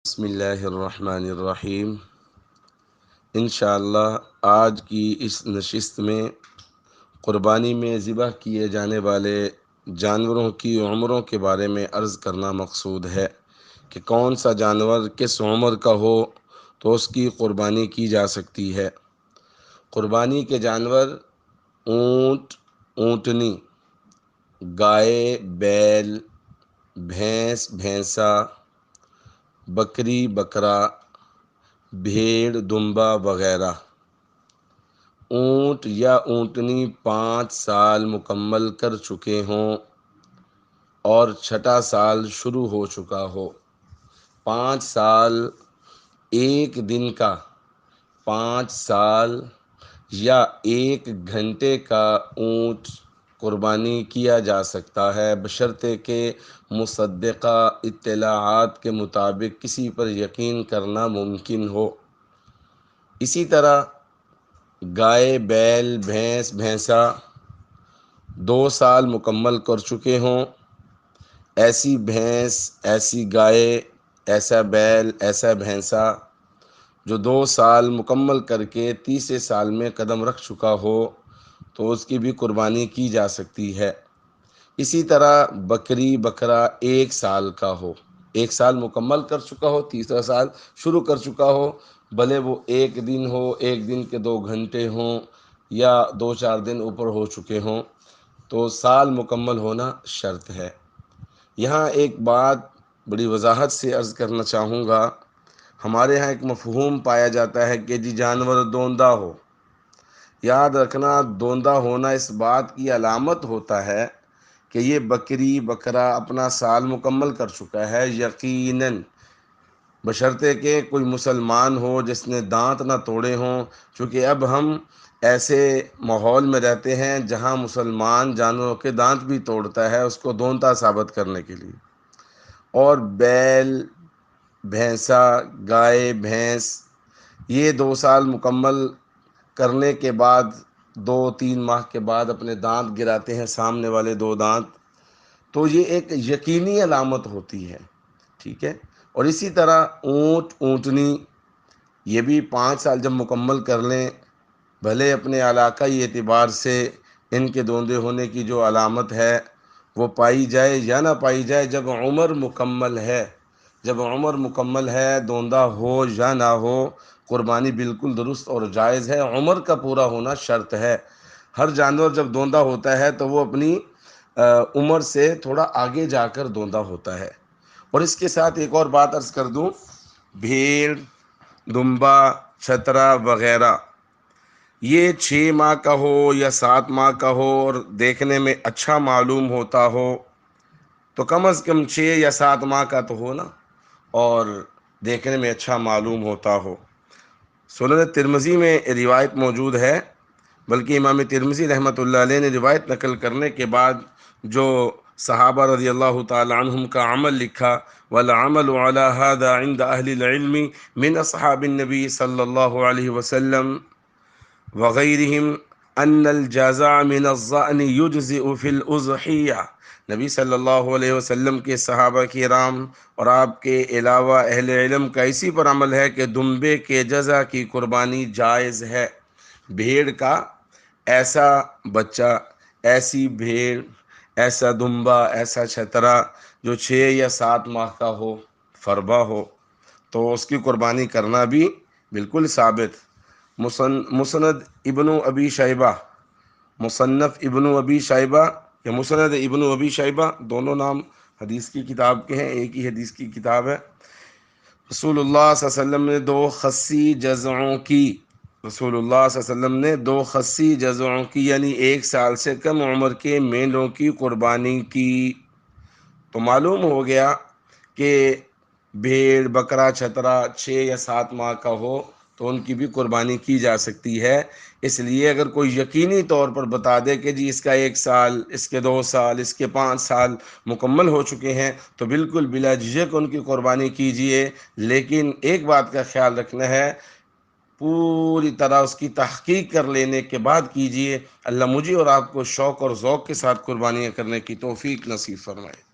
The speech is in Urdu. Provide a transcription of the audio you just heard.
بسم اللہ الرحمن الرحیم۔ انشاءاللہ آج کی اس نشست میں قربانی میں ذبح کیے جانے والے جانوروں کی عمروں کے بارے میں عرض کرنا مقصود ہے کہ کون سا جانور کس عمر کا ہو تو اس کی قربانی کی جا سکتی ہے۔ قربانی کے جانور اونٹ، اونٹنی، گائے، بیل، بھینس، بھینسا، بکری، بکرا، بھیڑ، دمبا وغیرہ۔ اونٹ یا اونٹنی 5 سال مکمل کر چکے ہوں اور 6واں سال شروع ہو چکا ہو۔ 5 سال 1 دن کا، 5 سال یا 1 گھنٹے کا اونٹ قربانی کیا جا سکتا ہے، بشرطے کہ مصدقہ اطلاعات کے مطابق کسی پر یقین کرنا ممکن ہو۔ اسی طرح گائے، بیل، بھینس، بھینسا 2 سال مکمل کر چکے ہوں، ایسی بھینس، ایسی گائے، ایسا بیل، ایسا بھینسا جو 2 سال مکمل کر کے تیسرے سال میں قدم رکھ چکا ہو تو اس کی بھی قربانی کی جا سکتی ہے۔ اسی طرح بکری، بکرا 1 سال کا ہو، 1 سال مکمل کر چکا ہو، تیسرا سال شروع کر چکا ہو، بھلے وہ 1 دن ہو، 1 دن کے 2 گھنٹے ہوں یا 2-4 دن اوپر ہو چکے ہوں، تو سال مکمل ہونا شرط ہے۔ یہاں ایک بات بڑی وضاحت سے عرض کرنا چاہوں گا۔ ہمارے ہاں ایک مفہوم پایا جاتا ہے کہ جانور دوندہ ہو۔ یاد رکھنا، دوندہ ہونا اس بات کی علامت ہوتا ہے کہ یہ بکری، بکرا اپنا سال مکمل کر چکا ہے یقیناً، بشرطے کہ کوئی مسلمان ہو جس نے دانت نہ توڑے ہوں، چونکہ اب ہم ایسے ماحول میں رہتے ہیں جہاں مسلمان جانوروں کے دانت بھی توڑتا ہے اس کو دوندہ ثابت کرنے کے لیے۔ اور بیل، بھینسا، گائے، بھینس یہ 2 سال مکمل کرنے کے بعد 2-3 ماہ کے بعد اپنے دانت گراتے ہیں، سامنے والے 2 دانت، تو یہ ایک یقینی علامت ہوتی ہے، ٹھیک ہے۔ اور اسی طرح اونٹ، اونٹنی یہ بھی 5 سال جب مکمل کر لیں، بھلے اپنے علاقائی اعتبار سے ان کے دوندے ہونے کی جو علامت ہے وہ پائی جائے یا نہ پائی جائے، جب عمر مکمل ہے، جب عمر مکمل ہے، دوندہ ہو یا نہ ہو، قربانی بالکل درست اور جائز ہے۔ عمر کا پورا ہونا شرط ہے۔ ہر جانور جب دوندہ ہوتا ہے تو وہ اپنی عمر سے تھوڑا آگے جا کر دوندہ ہوتا ہے۔ اور اس کے ساتھ ایک اور بات عرض کر دوں، بھیڑ، دمبا، چھترا وغیرہ یہ 6 ماہ کا ہو یا 7 ماہ کا ہو اور دیکھنے میں اچھا معلوم ہوتا ہو تو کم از کم 6 یا 7 ماہ کا تو ہو نا، اور دیکھنے میں اچھا معلوم ہوتا ہو۔ سنن ترمذی میں روایت موجود ہے، بلکہ امام ترمذی رحمۃ اللہ علیہ نے روایت نقل کرنے کے بعد جو صحابہ رضی اللہ تعالی عنہم کا عمل لکھا، وَالْعَمَلُ عَلَى هَذَا عِنْدَ أَهْلِ الْعِلْمِ مِنْ أَصْحَابِ النَّبِيِّ صلی اللہ علیہ وسلم وغیرہم أَنَّ الْجَزَعَ مِنَ الظَّأْنِ يُجْزِئُ فِي الْأُضْحِيَّةِ۔ نبی صلی اللہ علیہ وسلم کے صحابہ کرام اور آپ کے علاوہ اہل علم کا اسی پر عمل ہے کہ دمبے کے جزع کی قربانی جائز ہے۔ بھیڑ کا ایسا بچہ، ایسی بھیڑ، ایسا دمبا، ایسا چھترا جو 6 یا 7 ماہ کا ہو، فربا ہو، تو اس کی قربانی کرنا بھی بالکل ثابت۔ مسند ابن ابی شیبہ، مصنف ابن ابی شیبہ یا مسند ابن ابی شیبہ دونوں نام حدیث کی کتاب کے ہیں، ایک ہی حدیث کی کتاب ہے۔ رسول اللہ صلی اللہ علیہ وسلم نے 2 خصی جزعوں کی، رسول اللہ صلی اللہ علیہ وسلم نے 2 خصی جزعوں کی یعنی 1 سال سے کم عمر کے مینڈوں کی قربانی کی۔ تو معلوم ہو گیا کہ بھیڑ، بکرا، چھترا 6 یا 7 ماہ کا ہو تو ان کی بھی قربانی کی جا سکتی ہے۔ اس لیے اگر کوئی یقینی طور پر بتا دے کہ جی اس کا 1 سال، اس کے 2 سال، اس کے 5 سال مکمل ہو چکے ہیں تو بالکل بلا جھجک ان کی قربانی کیجئے، لیکن ایک بات کا خیال رکھنا ہے، پوری طرح اس کی تحقیق کر لینے کے بعد کیجئے۔ اللہ مجھے اور آپ کو شوق اور ذوق کے ساتھ قربانیاں کرنے کی توفیق نصیب فرمائے۔